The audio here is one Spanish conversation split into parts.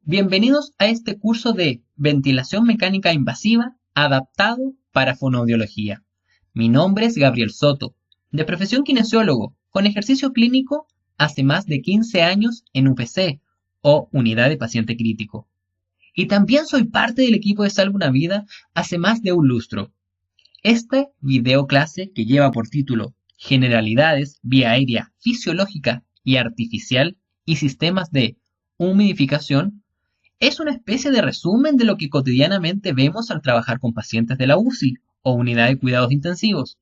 Bienvenidos a este curso de ventilación mecánica invasiva adaptado para fonoaudiología. Mi nombre es Gabriel Soto, de profesión kinesiólogo, con ejercicio clínico hace más de 15 años en UPC o Unidad de Paciente Crítico. Y también soy parte del equipo de Salva una Vida hace más de un lustro. Esta videoclase, que lleva por título Generalidades vía aérea fisiológica y artificial y sistemas de humidificación, es una especie de resumen de lo que cotidianamente vemos al trabajar con pacientes de la UCI o unidad de cuidados intensivos.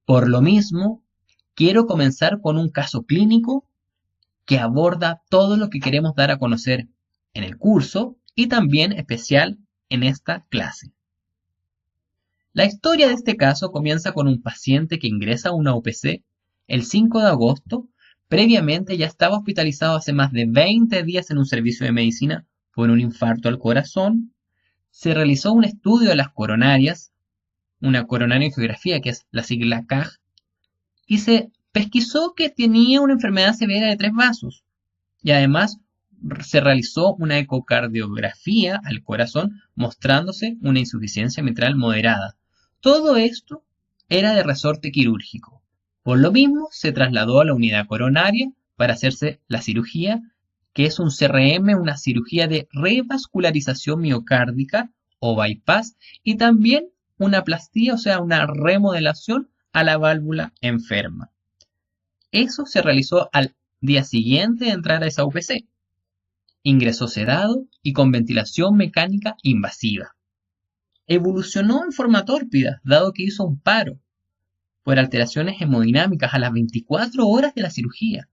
Por lo mismo, quiero comenzar con un caso clínico que aborda todo lo que queremos dar a conocer en el curso y también especial en esta clase. La historia de este caso comienza con un paciente que ingresa a una UPC el 5 de agosto. Previamente ya estaba hospitalizado hace más de 20 días en un servicio de medicina por un infarto al corazón. Se realizó un estudio de las coronarias, una coronarioangiografía que es la sigla CAG, y se pesquisó que tenía una enfermedad severa de tres vasos. Y además se realizó una ecocardiografía al corazón mostrándose una insuficiencia mitral moderada. Todo esto era de resorte quirúrgico. Por lo mismo, se trasladó a la unidad coronaria para hacerse la cirugía, que es un CRM, una cirugía de revascularización miocárdica o bypass, y también una plastía, o sea, una remodelación a la válvula enferma. Eso se realizó al día siguiente de entrar a esa UPC. Ingresó sedado y con ventilación mecánica invasiva. Evolucionó en forma tórpida, dado que hizo un paro por alteraciones hemodinámicas a las 24 horas de la cirugía.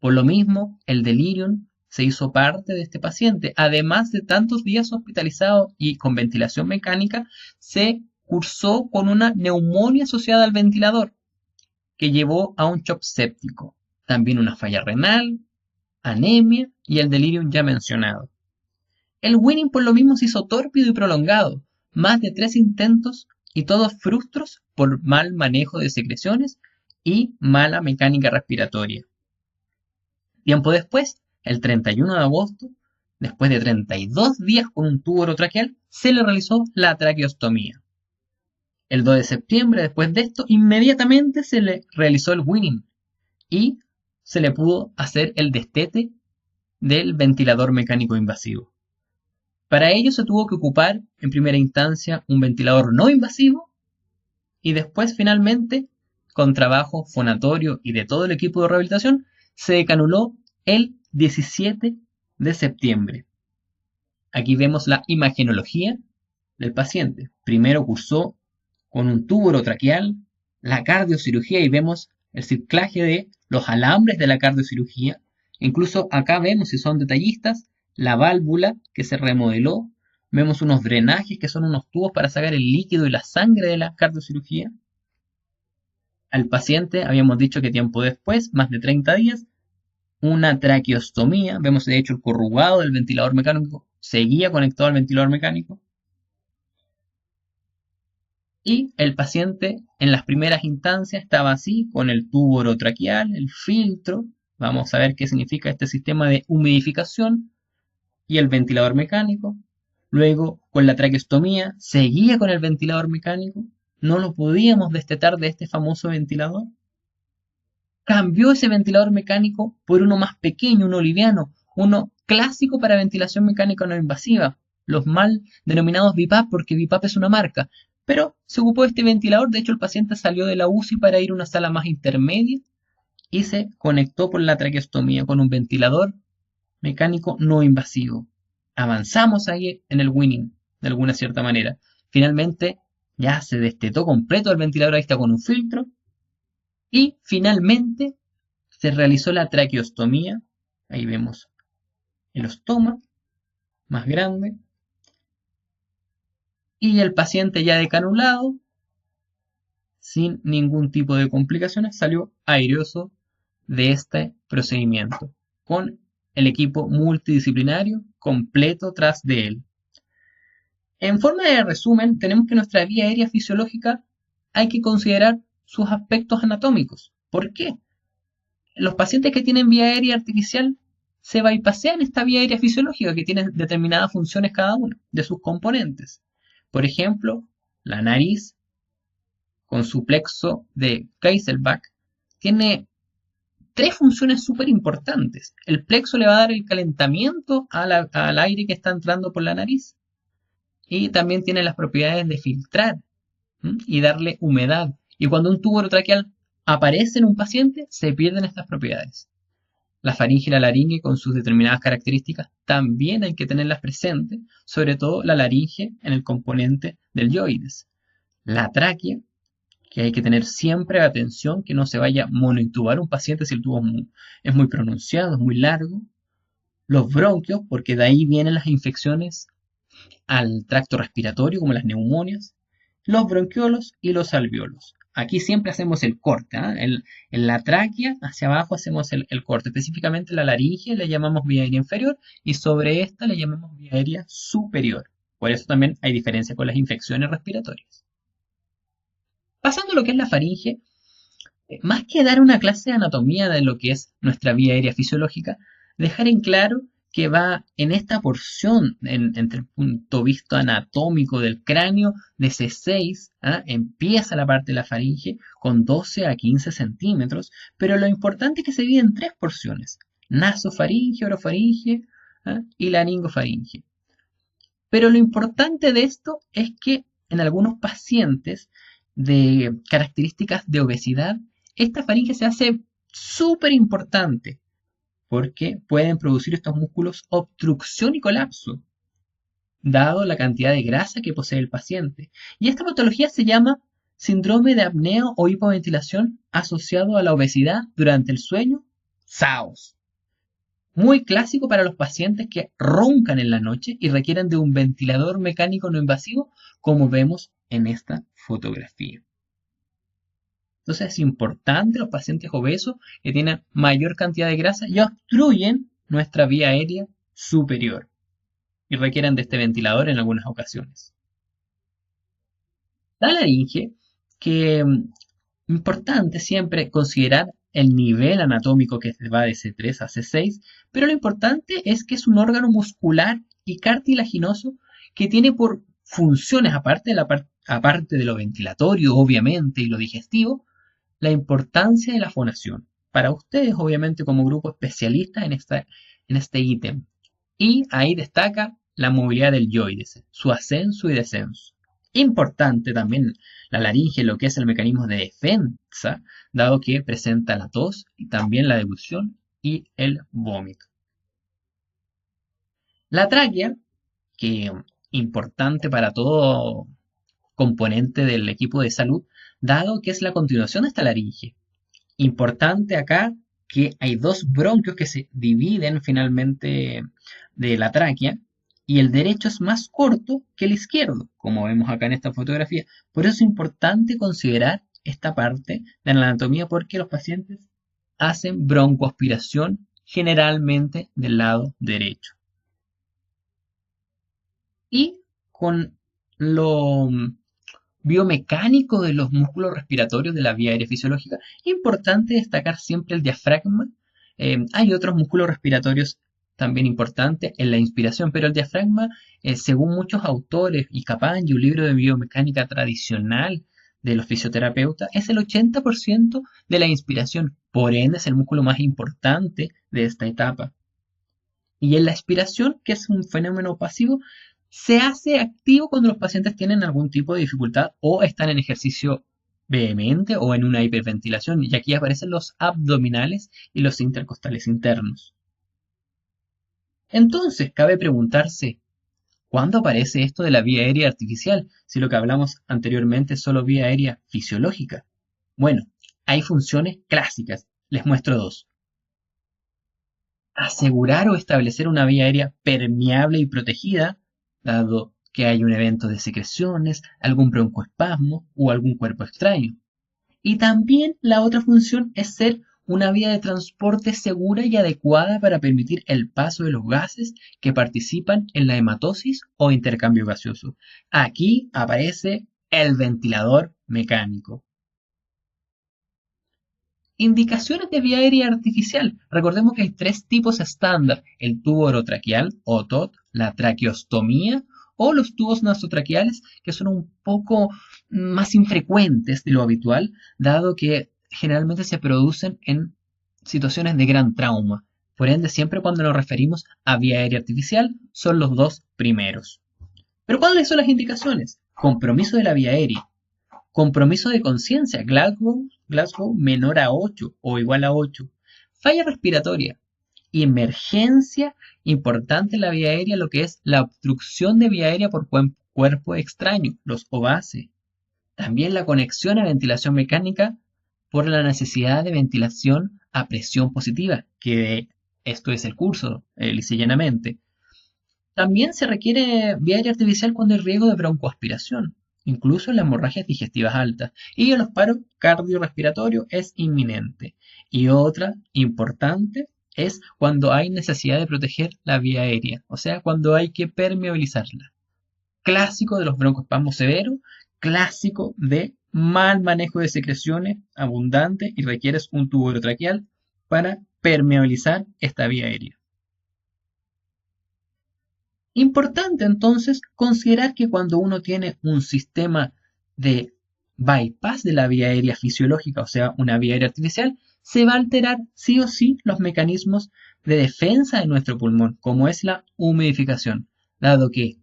Por lo mismo, el delirium se hizo parte de este paciente. Además de tantos días hospitalizado y con ventilación mecánica, se cursó con una neumonía asociada al ventilador, que llevó a un shock séptico, también una falla renal, anemia y el delirium ya mencionado. El winning por lo mismo se hizo tórpido y prolongado, más de 3 intentos y todos frustros por mal manejo de secreciones y mala mecánica respiratoria. Tiempo después, el 31 de agosto, después de 32 días con un tubo orotraqueal, se le realizó la traqueostomía. El 2 de septiembre, después de esto, inmediatamente se le realizó el winning y se le pudo hacer el destete del ventilador mecánico invasivo. Para ello se tuvo que ocupar en primera instancia un ventilador no invasivo y después finalmente, con trabajo fonatorio y de todo el equipo de rehabilitación, se decanuló el 17 de septiembre. Aquí vemos la imagenología del paciente. Primero cursó con un tubo orotraqueal, la cardiocirugía y vemos el ciclaje de los alambres de la cardiocirugía. Incluso acá vemos, si son detallistas, la válvula que se remodeló. Vemos unos drenajes que son unos tubos para sacar el líquido y la sangre de la cardiocirugía. Al paciente habíamos dicho que tiempo después, más de 30 días, una traqueostomía. Vemos de hecho el corrugado del ventilador mecánico. Seguía conectado al ventilador mecánico. Y el paciente en las primeras instancias estaba así, con el tubo orotraqueal, el filtro. Vamos a ver qué significa este sistema de humidificación y el ventilador mecánico. Luego, con la traqueostomía, seguía con el ventilador mecánico. No lo podíamos destetar de este famoso ventilador. Cambió ese ventilador mecánico por uno más pequeño, uno liviano, uno clásico para ventilación mecánica no invasiva, los mal denominados BiPAP, porque BiPAP es una marca. Pero se ocupó de este ventilador. De hecho, el paciente salió de la UCI para ir a una sala más intermedia y se conectó por la traqueostomía con un ventilador mecánico no invasivo. Avanzamos ahí en el winning, de alguna cierta manera. Finalmente, ya se destetó completo el ventilador, ahí está con un filtro. Y finalmente se realizó la traqueostomía. Ahí vemos el ostoma más grande. Y el paciente ya decanulado, sin ningún tipo de complicaciones, salió airoso de este procedimiento, con el equipo multidisciplinario completo tras de él. En forma de resumen, tenemos que nuestra vía aérea fisiológica hay que considerar sus aspectos anatómicos. ¿Por qué? Los pacientes que tienen vía aérea artificial se bypassean esta vía aérea fisiológica que tiene determinadas funciones cada uno de sus componentes. Por ejemplo, la nariz, con su plexo de Kieselbach, tiene tres funciones súper importantes. El plexo le va a dar el calentamiento al aire que está entrando por la nariz y también tiene las propiedades de filtrar y darle humedad. Y cuando un tubo orotraqueal aparece en un paciente, se pierden estas propiedades. La faringe y la laringe con sus determinadas características también hay que tenerlas presentes, sobre todo la laringe en el componente del yoides. La tráquea, que hay que tener siempre atención que no se vaya a monointubar un paciente si el tubo es muy pronunciado, es muy largo. Los bronquios, porque de ahí vienen las infecciones al tracto respiratorio, como las neumonias. Los bronquiolos y los alveolos. Aquí siempre hacemos el corte, ¿eh? En la tráquea, hacia abajo hacemos el corte. Específicamente la laringe le llamamos vía aérea inferior y sobre esta le llamamos vía aérea superior. Por eso también hay diferencia con las infecciones respiratorias. Pasando a lo que es la faringe, más que dar una clase de anatomía de lo que es nuestra vía aérea fisiológica, dejar en claro que va en esta porción, entre el punto visto anatómico del cráneo de C6, empieza la parte de la faringe con 12 a 15 centímetros, pero lo importante es que se divide en tres porciones: nasofaringe, orofaringe y laringofaringe. Pero lo importante de esto es que en algunos pacientes de características de obesidad, esta faringe se hace súper importante porque pueden producir estos músculos obstrucción y colapso, dado la cantidad de grasa que posee el paciente. Y esta patología se llama síndrome de apnea o hipoventilación asociado a la obesidad durante el sueño, SAOS. Muy clásico para los pacientes que roncan en la noche y requieren de un ventilador mecánico no invasivo, como vemos en esta fotografía. Entonces es importante los pacientes obesos que tienen mayor cantidad de grasa y obstruyen nuestra vía aérea superior y requieren de este ventilador en algunas ocasiones. La laringe, que importante siempre considerar el nivel anatómico que va de C3 a C6, pero lo importante es que es un órgano muscular y cartilaginoso que tiene por funciones, aparte de lo ventilatorio, obviamente, y lo digestivo, la importancia de la fonación. Para ustedes, obviamente, como grupo especialista en este ítem. Y ahí destaca la movilidad del yoides, su ascenso y descenso. Importante también la laringe, lo que es el mecanismo de defensa, dado que presenta la tos y también la deglución y el vómito. La tráquea, que importante para todo componente del equipo de salud, dado que es la continuación de esta laringe. Importante acá que hay dos bronquios que se dividen finalmente de la tráquea y el derecho es más corto que el izquierdo, como vemos acá en esta fotografía. Por eso es importante considerar esta parte de la anatomía porque los pacientes hacen broncoaspiración generalmente del lado derecho. Y con lo biomecánico de los músculos respiratorios de la vía aérea fisiológica, importante destacar siempre el diafragma. Hay otros músculos respiratorios también importantes en la inspiración, pero el diafragma, según muchos autores, y Capagni, un libro de biomecánica tradicional de los fisioterapeutas, es el 80% de la inspiración, por ende es el músculo más importante de esta etapa. Y en la expiración, que es un fenómeno pasivo, se hace activo cuando los pacientes tienen algún tipo de dificultad o están en ejercicio vehemente o en una hiperventilación, y aquí aparecen los abdominales y los intercostales internos. Entonces, cabe preguntarse, ¿cuándo aparece esto de la vía aérea artificial si lo que hablamos anteriormente es solo vía aérea fisiológica? Bueno, hay funciones clásicas, les muestro dos. Asegurar o establecer una vía aérea permeable y protegida, dado que hay un evento de secreciones, algún broncoespasmo o algún cuerpo extraño. Y también la otra función es ser una vía de transporte segura y adecuada para permitir el paso de los gases que participan en la hematosis o intercambio gaseoso. Aquí aparece el ventilador mecánico. Indicaciones de vía aérea artificial. Recordemos que hay tres tipos estándar: el tubo orotraqueal o TOT, la traqueostomía o los tubos nasotraqueales, que son un poco más infrecuentes de lo habitual, dado que generalmente se producen en situaciones de gran trauma. Por ende, siempre cuando nos referimos a vía aérea artificial, son los dos primeros. Pero ¿cuáles son las indicaciones? Compromiso de la vía aérea. Compromiso de conciencia, Glasgow menor a 8 o igual a 8. Falla respiratoria. Emergencia importante en la vía aérea, lo que es la obstrucción de vía aérea por cuerpo extraño, los OVACE. También la conexión a ventilación mecánica por la necesidad de ventilación a presión positiva, que esto es el curso, lisa y llanamente. También se requiere vía aérea artificial cuando hay riesgo de broncoaspiración, incluso en las hemorragias digestivas altas, y en los paros cardiorrespiratorios es inminente. Y otra importante es cuando hay necesidad de proteger la vía aérea, o sea, cuando hay que permeabilizarla. Clásico de los broncoespasmos severos, clásico de mal manejo de secreciones abundante y requieres un tubo orotraqueal para permeabilizar esta vía aérea. Importante entonces considerar que cuando uno tiene un sistema de bypass de la vía aérea fisiológica, o sea, una vía aérea artificial, se va a alterar sí o sí los mecanismos de defensa de nuestro pulmón, como es la humidificación, dado que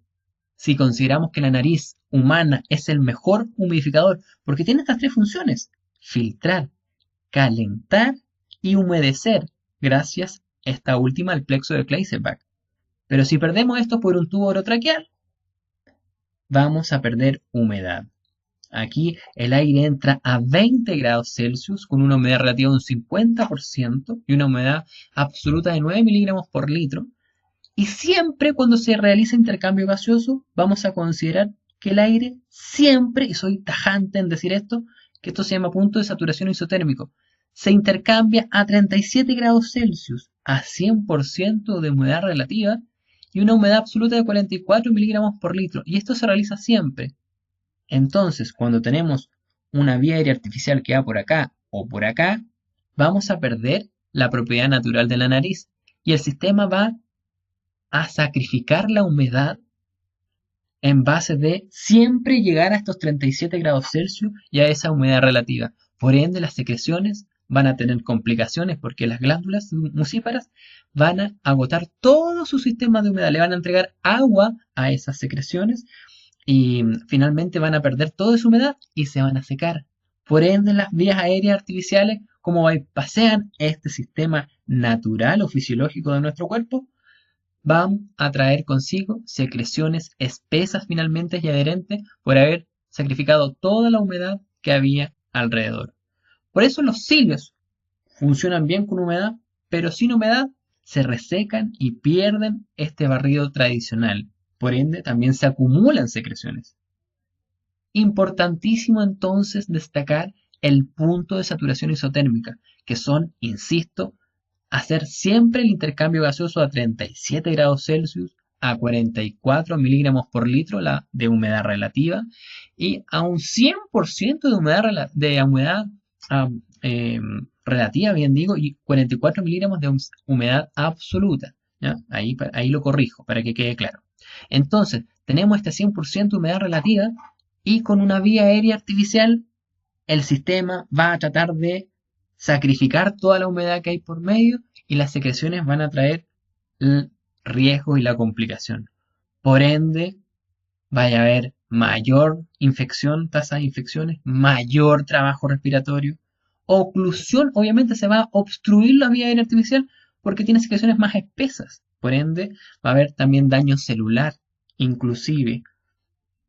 si consideramos que la nariz humana es el mejor humidificador, porque tiene estas tres funciones: filtrar, calentar y humedecer, gracias esta última al plexo de Kleisebach. Pero si perdemos esto por un tubo orotraqueal, vamos a perder humedad. Aquí el aire entra a 20 grados Celsius con una humedad relativa de un 50% y una humedad absoluta de 9 miligramos por litro. Y siempre cuando se realiza intercambio gaseoso, vamos a considerar que el aire siempre, y soy tajante en decir esto, que esto se llama punto de saturación isotérmico, se intercambia a 37 grados Celsius, a 100% de humedad relativa y una humedad absoluta de 44 miligramos por litro. Y esto se realiza siempre. Entonces, cuando tenemos una vía aérea artificial que va por acá o por acá, vamos a perder la propiedad natural de la nariz y el sistema va a sacrificar la humedad en base de siempre llegar a estos 37 grados Celsius y a esa humedad relativa. Por ende, las secreciones van a tener complicaciones porque las glándulas mucíparas van a agotar todo su sistema de humedad, le van a entregar agua a esas secreciones y finalmente van a perder toda su humedad y se van a secar. Por ende, las vías aéreas artificiales, como bypassean este sistema natural o fisiológico de nuestro cuerpo, van a traer consigo secreciones espesas finalmente y adherentes por haber sacrificado toda la humedad que había alrededor. Por eso los cilios funcionan bien con humedad, pero sin humedad se resecan y pierden este barrido tradicional. Por ende, también se acumulan secreciones. Importantísimo entonces destacar el punto de saturación isotérmica, que son, insisto, hacer siempre el intercambio gaseoso a 37 grados Celsius, a 44 miligramos por litro de humedad relativa y a un 100% de humedad relativa, bien digo, y 44 miligramos de humedad absoluta. ¿Ya? Ahí lo corrijo para que quede claro. Entonces, tenemos este 100% de humedad relativa y con una vía aérea artificial, el sistema va a tratar de sacrificar toda la humedad que hay por medio y las secreciones van a traer el riesgo y la complicación. Por ende, vaya a haber mayor infección, tasa de infecciones, mayor trabajo respiratorio, oclusión, obviamente se va a obstruir la vía aérea artificial porque tiene secreciones más espesas. Por ende, va a haber también daño celular, inclusive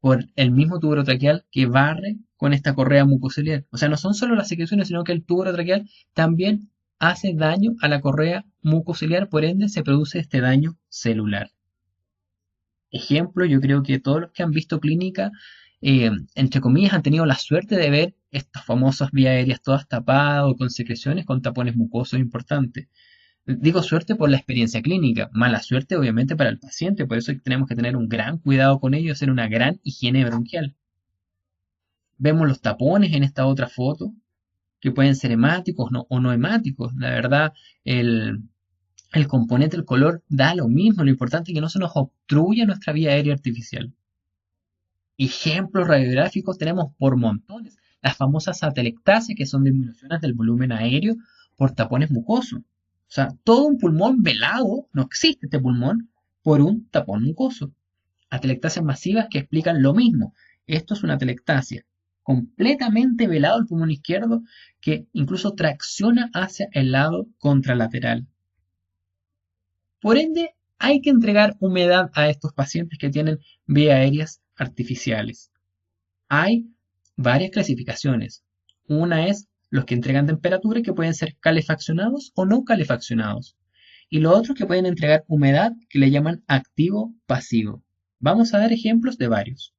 por el mismo tubo orotraqueal que barre con esta correa mucociliar. O sea, no son solo las secreciones, sino que el tubo orotraqueal también hace daño a la correa mucociliar, por ende se produce este daño celular. Ejemplo, yo creo que todos los que han visto clínica, entre comillas, han tenido la suerte de ver estas famosas vías aéreas todas tapadas o con secreciones, con tapones mucosos importantes. Digo suerte por la experiencia clínica, mala suerte obviamente para el paciente, por eso tenemos que tener un gran cuidado con ello, hacer una gran higiene bronquial. Vemos los tapones en esta otra foto, que pueden ser hemáticos o no hemáticos. La verdad, el componente, el color, da lo mismo. Lo importante es que no se nos obstruya nuestra vía aérea artificial. Ejemplos radiográficos tenemos por montones. Las famosas atelectasias, que son disminuciones del volumen aéreo por tapones mucosos. O sea, todo un pulmón velado, no existe este pulmón, por un tapón mucoso. Atelectasias masivas que explican lo mismo. Esto es una atelectasia. Completamente velado el pulmón izquierdo que incluso tracciona hacia el lado contralateral. Por ende, hay que entregar humedad a estos pacientes que tienen vías aéreas artificiales. Hay varias clasificaciones. Una es los que entregan temperatura, que pueden ser calefaccionados o no calefaccionados. Y los otros que pueden entregar humedad, que le llaman activo-pasivo. Vamos a dar ejemplos de varios.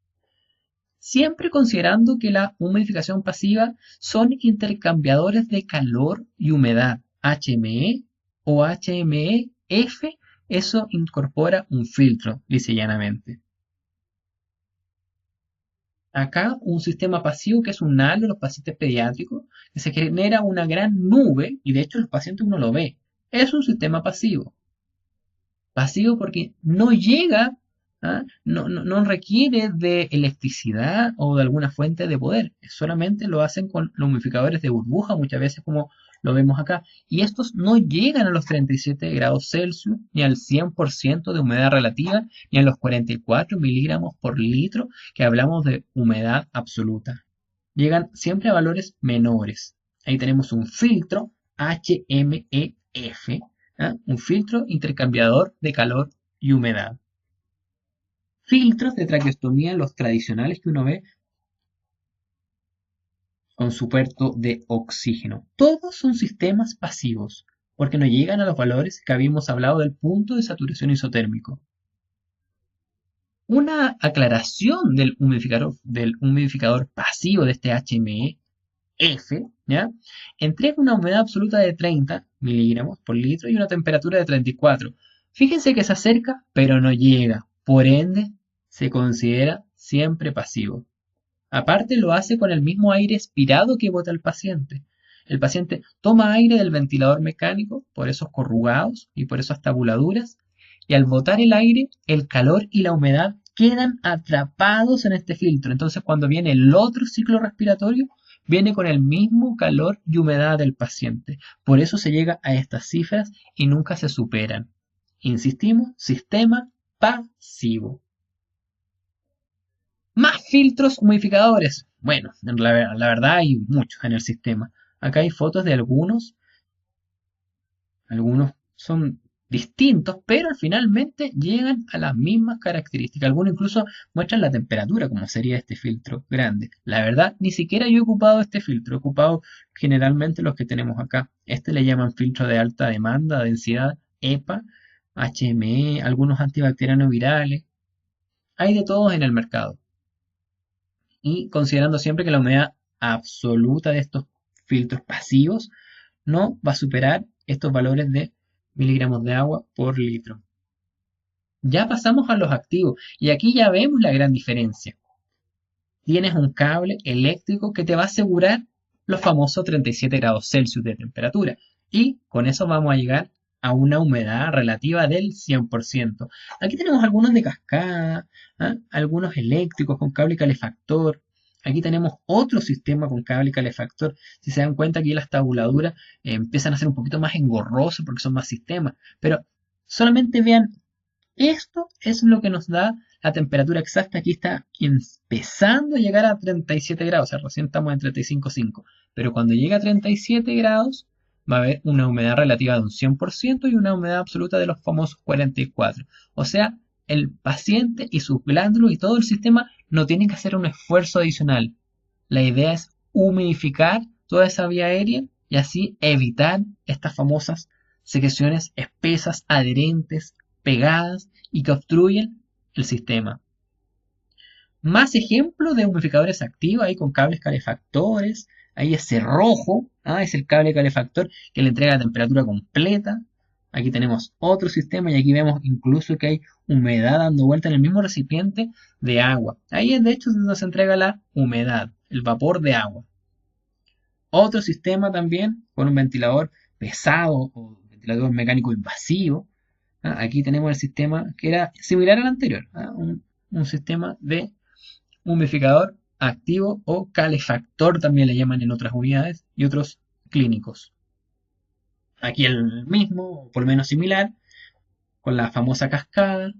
Siempre considerando que la humidificación pasiva son intercambiadores de calor y humedad, HME o HMEF, eso incorpora un filtro, dice llanamente. Acá un sistema pasivo que es un halo en los pacientes pediátricos, que se genera una gran nube, y de hecho los pacientes uno lo ve. Es un sistema pasivo. Pasivo porque no llega, no requiere de electricidad o de alguna fuente de poder. Solamente lo hacen con los humidificadores de burbuja, muchas veces como lo vemos acá. Y estos no llegan a los 37 grados Celsius, ni al 100% de humedad relativa, ni a los 44 miligramos por litro, que hablamos de humedad absoluta. Llegan siempre a valores menores. Ahí tenemos un filtro HMEF, un filtro intercambiador de calor y humedad. Filtros de traqueostomía, los tradicionales que uno ve con su puerto de oxígeno. Todos son sistemas pasivos, porque no llegan a los valores que habíamos hablado del punto de saturación isotérmico. Una aclaración del humidificador pasivo de este HMEF, ¿ya? Entrega una humedad absoluta de 30 miligramos por litro y una temperatura de 34. Fíjense que se acerca, pero no llega. Por ende, se considera siempre pasivo. Aparte, lo hace con el mismo aire expirado que bota el paciente. El paciente toma aire del ventilador mecánico, por esos corrugados y por esas tabuladuras, y al botar el aire, el calor y la humedad quedan atrapados en este filtro. Entonces, cuando viene el otro ciclo respiratorio, viene con el mismo calor y humedad del paciente. Por eso se llega a estas cifras y nunca se superan. Insistimos, sistema pasivo. Más filtros humidificadores. Bueno, la verdad hay muchos en el sistema. Acá hay fotos de algunos. Algunos son distintos, pero finalmente llegan a las mismas características. Algunos incluso muestran la temperatura, como sería este filtro grande. La verdad, ni siquiera yo he ocupado este filtro. He ocupado generalmente los que tenemos acá. Este le llaman filtro de alta demanda, densidad, EPA, HME, algunos antibacterianos virales. Hay de todos en el mercado. Y considerando siempre que la humedad absoluta de estos filtros pasivos no va a superar estos valores de miligramos de agua por litro. Ya pasamos a los activos y aquí ya vemos la gran diferencia. Tienes un cable eléctrico que te va a asegurar los famosos 37 grados Celsius de temperatura y con eso vamos a llegar a una humedad relativa del 100%. Aquí tenemos algunos de cascada, algunos eléctricos con cable calefactor. Aquí tenemos otro sistema con cable calefactor. Si se dan cuenta, aquí las tabuladuras empiezan a ser un poquito más engorrosas porque son más sistemas. Pero solamente vean, esto es lo que nos da la temperatura exacta. Aquí está empezando a llegar a 37 grados. O sea, recién estamos en 35,5. Pero cuando llega a 37 grados, va a haber una humedad relativa de un 100% y una humedad absoluta de los famosos 44. O sea, el paciente y sus glándulos y todo el sistema no tienen que hacer un esfuerzo adicional. La idea es humidificar toda esa vía aérea y así evitar estas famosas secreciones espesas, adherentes, pegadas y que obstruyen el sistema. Más ejemplos de humidificadores activos ahí con cables calefactores. Ahí ese rojo, es el cable calefactor que le entrega la temperatura completa. Aquí tenemos otro sistema y aquí vemos incluso que hay humedad dando vuelta en el mismo recipiente de agua. Ahí es de hecho donde se entrega la humedad, el vapor de agua. Otro sistema también con un ventilador pesado o ventilador mecánico invasivo. Aquí tenemos el sistema que era similar al anterior, un sistema de humidificador activo o calefactor también le llaman en otras unidades y otros clínicos. Aquí el mismo, o por lo menos similar, con la famosa cascada.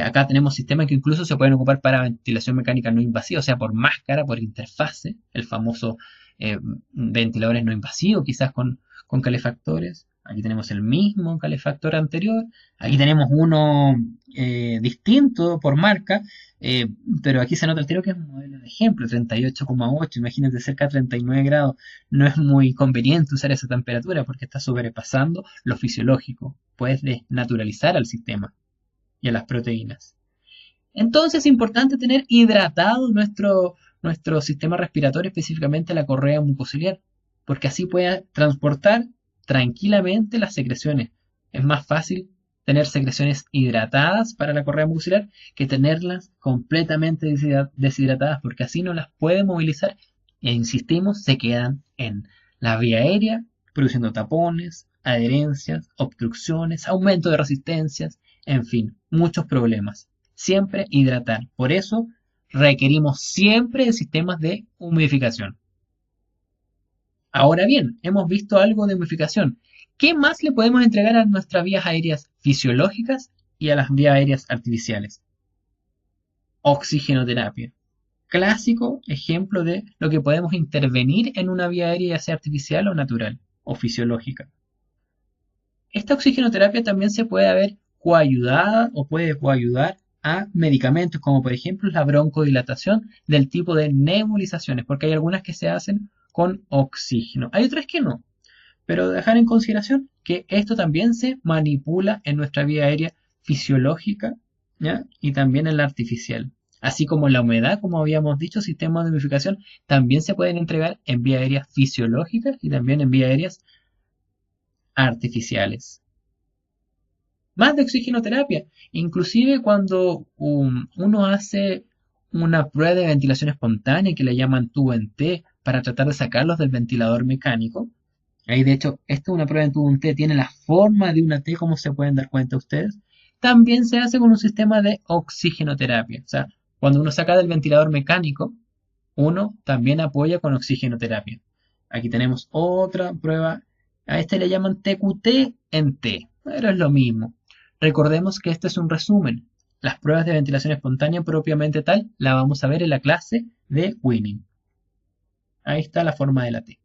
Acá tenemos sistemas que incluso se pueden ocupar para ventilación mecánica no invasiva, o sea, por máscara, por interfase, el famoso ventiladores no invasivos, quizás con calefactores. Aquí tenemos el mismo calefactor anterior. Aquí tenemos uno distinto por marca, eh, pero aquí se nota el tiro que es un modelo de ejemplo, 38,8. Imagínate cerca de 39 grados. No es muy conveniente usar esa temperatura porque está sobrepasando lo fisiológico. Puedes desnaturalizar al sistema y a las proteínas. Entonces es importante tener hidratado nuestro sistema respiratorio, específicamente la correa mucociliar, porque así puede transportar tranquilamente las secreciones. Es más fácil tener secreciones hidratadas para la correa mucociliar que tenerlas completamente deshidratadas, porque así no las puede movilizar e insistimos, se quedan en la vía aérea, produciendo tapones, adherencias, obstrucciones, aumento de resistencias, en fin, muchos problemas. Siempre hidratar. Por eso requerimos siempre de sistemas de humidificación. Ahora bien, hemos visto algo de humidificación. ¿Qué más le podemos entregar a nuestras vías aéreas fisiológicas y a las vías aéreas artificiales? Oxigenoterapia. Clásico ejemplo de lo que podemos intervenir en una vía aérea, ya sea artificial o natural o fisiológica. Esta oxigenoterapia también se puede ver coayudada o puede coayudar a medicamentos como por ejemplo la broncodilatación del tipo de nebulizaciones, porque hay algunas que se hacen con oxígeno, hay otras que no, pero dejar en consideración que esto también se manipula en nuestra vía aérea fisiológica, ¿ya? Y también en la artificial. Así como la humedad, como habíamos dicho, sistemas de humidificación también se pueden entregar en vías aéreas fisiológicas y también en vías aéreas artificiales. Más de oxigenoterapia. Inclusive cuando uno hace una prueba de ventilación espontánea que le llaman tubo en T para tratar de sacarlos del ventilador mecánico. Ahí de hecho, esta es una prueba en tubo en T, tiene la forma de una T, como se pueden dar cuenta ustedes. También se hace con un sistema de oxigenoterapia. O sea, cuando uno saca del ventilador mecánico, uno también apoya con oxigenoterapia. Aquí tenemos otra prueba. A este le llaman TQT en T, pero es lo mismo. Recordemos que este es un resumen. Las pruebas de ventilación espontánea propiamente tal la vamos a ver en la clase de Winning. Ahí está la forma de la T.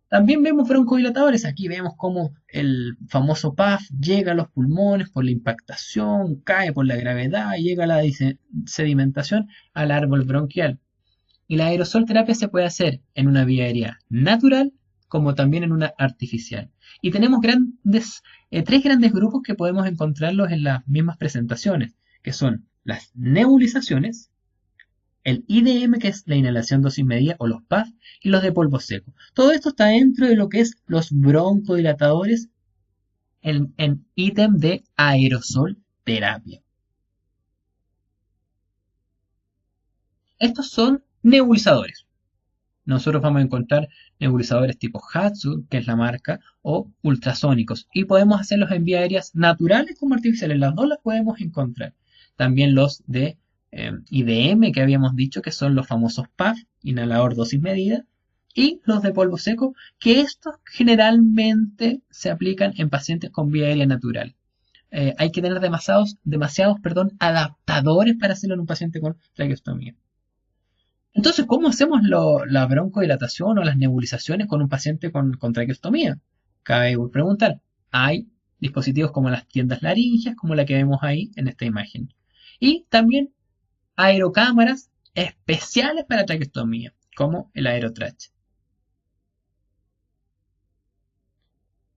También vemos broncodilatadores. Aquí vemos cómo el famoso PAF llega a los pulmones por la impactación, cae por la gravedad, llega a la sedimentación al árbol bronquial. Y la aerosol terapia se puede hacer en una vía aérea natural como también en una artificial. Y tenemos tres grandes grupos que podemos encontrarlos en las mismas presentaciones, que son las nebulizaciones, el IDM, que es la inhalación dosis medida, o los PAF, y los de polvo seco. Todo esto está dentro de lo que es los broncodilatadores en ítem de aerosol terapia. Estos son nebulizadores. Nosotros vamos a encontrar nebulizadores tipo Hatsu, que es la marca, o ultrasónicos. Y podemos hacerlos en vías aéreas naturales como artificiales. Las dos las podemos encontrar. También los de IDM, que habíamos dicho que son los famosos PAF, inhalador dosis medida. Y los de polvo seco, que estos generalmente se aplican en pacientes con vía aérea natural. Hay que tener demasiados adaptadores para hacerlo en un paciente con traqueostomía. Entonces, ¿cómo hacemos la broncodilatación o las nebulizaciones con un paciente con traqueostomía? Cabe preguntar. Hay dispositivos como las tiendas laringeas, como la que vemos ahí en esta imagen. Y también aerocámaras especiales para traqueostomía, como el Aerotrach.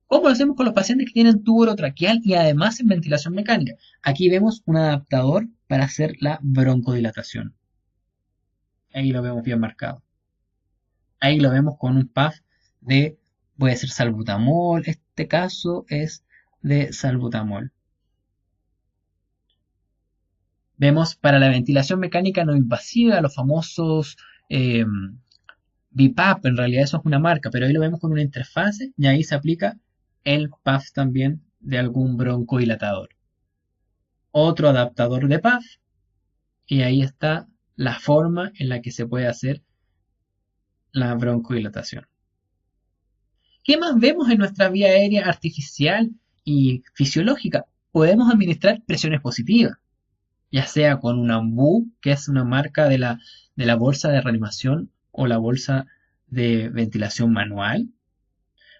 ¿Cómo lo hacemos con los pacientes que tienen tubo orotraqueal y además en ventilación mecánica? Aquí vemos un adaptador para hacer la broncodilatación. Ahí lo vemos bien marcado. Ahí lo vemos con un PAF puede ser salbutamol, este caso es de salbutamol. Vemos para la ventilación mecánica no invasiva los famosos BiPAP, en realidad eso es una marca, pero ahí lo vemos con una interfase y ahí se aplica el PAF también de algún broncodilatador. Otro adaptador de PAF y ahí está la forma en la que se puede hacer la broncodilatación. ¿Qué más vemos en nuestra vía aérea artificial y fisiológica? Podemos administrar presiones positivas, ya sea con una AMBU, que es una marca de la bolsa de reanimación o la bolsa de ventilación manual.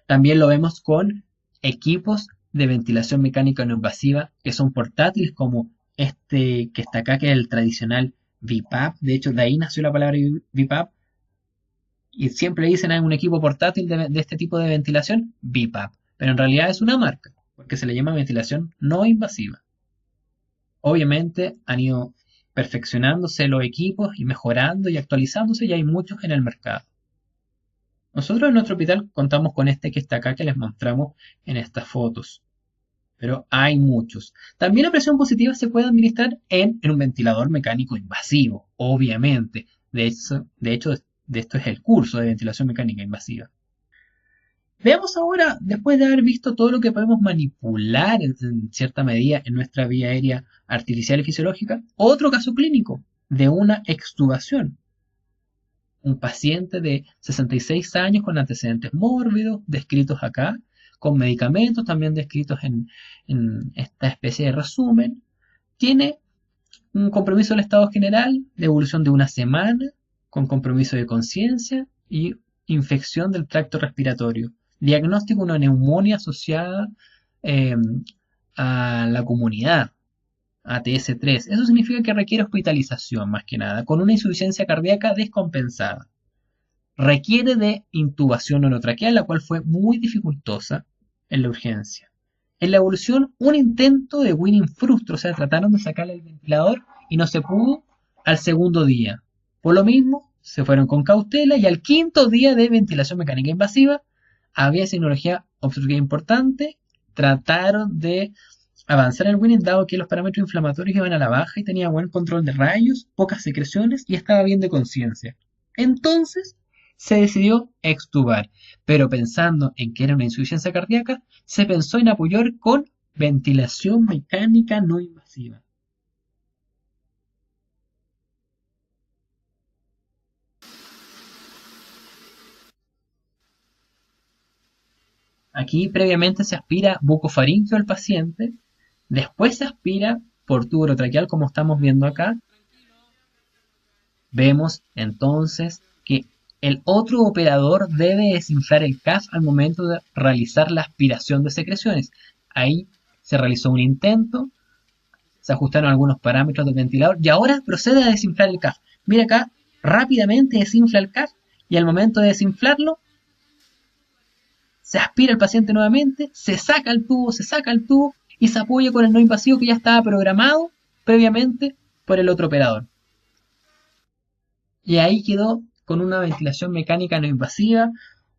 También lo vemos con equipos de ventilación mecánica no invasiva que son portátiles como este que está acá, que es el tradicional BiPAP. De hecho, de ahí nació la palabra BiPAP. Y siempre dicen en un equipo portátil de este tipo de ventilación, BiPAP. Pero en realidad es una marca, porque se le llama ventilación no invasiva. Obviamente han ido perfeccionándose los equipos y mejorando y actualizándose, y hay muchos en el mercado. Nosotros en nuestro hospital contamos con este que está acá, que les mostramos en estas fotos. Pero hay muchos. También la presión positiva se puede administrar en un ventilador mecánico invasivo, obviamente. De hecho, de esto es el curso de ventilación mecánica invasiva. Veamos ahora, después de haber visto todo lo que podemos manipular en cierta medida en nuestra vía aérea artificial y fisiológica, otro caso clínico de una extubación. Un paciente de 66 años con antecedentes mórbidos, descritos acá, con medicamentos también descritos en esta especie de resumen, tiene un compromiso del estado general de evolución de una semana, con compromiso de conciencia y infección del tracto respiratorio. Diagnóstico de una neumonía asociada eh, a la comunidad, ATS3. Eso significa que requiere hospitalización más que nada, con una insuficiencia cardíaca descompensada. Requiere de intubación orotraqueal, la cual fue muy dificultosa en la urgencia. En la evolución, un intento de winning frustro, o sea, trataron de sacarle el ventilador y no se pudo al segundo día. Por lo mismo, se fueron con cautela y al quinto día de ventilación mecánica invasiva, había signología obstructiva importante, trataron de avanzar el winning dado que los parámetros inflamatorios iban a la baja y tenía buen control de rayos, pocas secreciones y estaba bien de conciencia. Entonces, se decidió extubar, pero pensando en que era una insuficiencia cardíaca, se pensó en apoyar con ventilación mecánica no invasiva. Aquí previamente se aspira bucofaríngeo al paciente, después se aspira por tubo orotraqueal como estamos viendo acá. Vemos entonces que el otro operador debe desinflar el CAF al momento de realizar la aspiración de secreciones. Ahí se realizó un intento, se ajustaron algunos parámetros del ventilador y ahora procede a desinflar el CAF. Mira acá, rápidamente desinfla el CAF y al momento de desinflarlo, se aspira el paciente nuevamente, se saca el tubo y se apoya con el no invasivo que ya estaba programado previamente por el otro operador. Y ahí quedó con una ventilación mecánica no invasiva,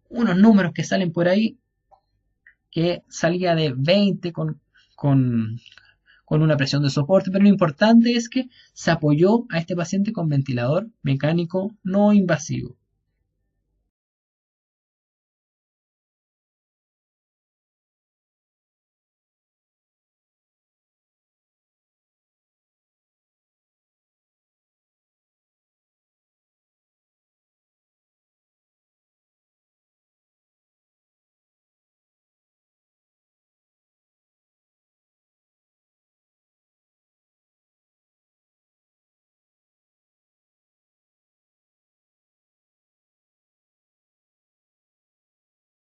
unos números que salen por ahí, que salía de 20 con una presión de soporte, pero lo importante es que se apoyó a este paciente con ventilador mecánico no invasivo.